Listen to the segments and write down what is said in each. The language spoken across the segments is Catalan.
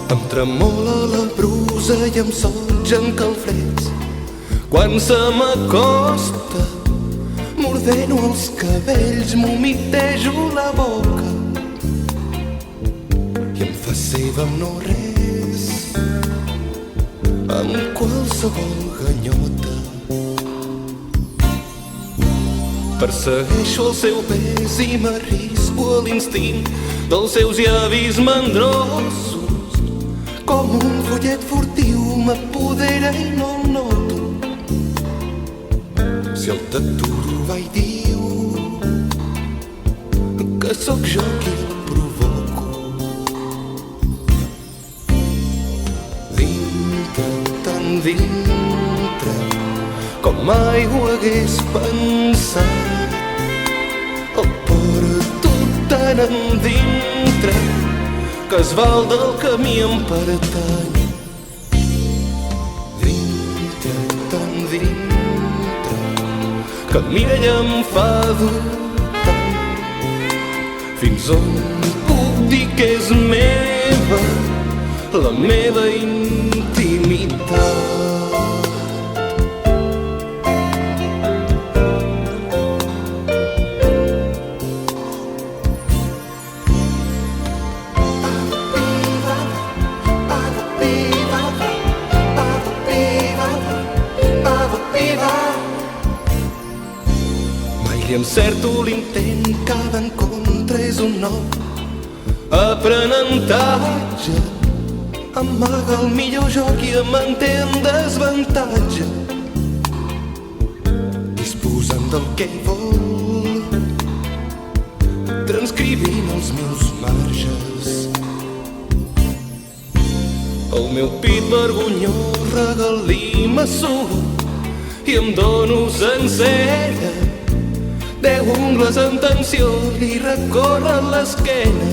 Em tremola la brusa i em soig en calfreds. Quan se m'acosta, m'ordeno els cabells, m'humitejo la boca i em fa seva amb no res, amb qualsevol ganyota. Persegueixo el seu pes i m'arrisco a l'instint dels seus llavis mandrosos. Com un follet furtiu m'apodera i no el noto. Si el t'aturo va i diu que sóc jo qui el provoco. Dintre, tan dintre, com mai ho hagués pensat, el porto tan endintre que es val del camí em pertany. Dintre, tan dintre, que mira i em fa dubtar fins on puc dir que és meva la meva intimitat. I encerto l'intent, cada encontre és un nou aprenentatge. Amaga el millor joc i em manté en desavantatge, disposant del que ell vol, transcrivint els meus marges. El meu pit vergonyós regalí m'assut i em dono sencera. 10 ungles en tensió li recorren l'esquena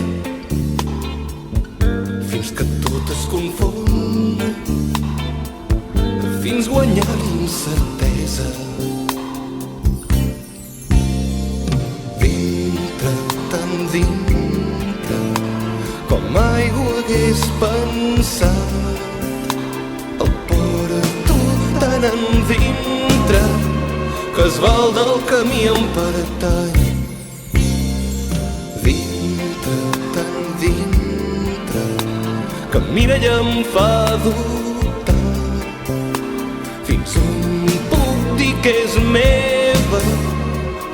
fins que tot es confon, fins guanyar l'incertesa. Dintre, tan dintre, com mai ho hagués pensat, el porto tan endintre que es val del camí em pertany. Dintre, tan dintre, que mira i em fa dubtar fins on puc dir que és meva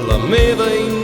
la meva intimitat.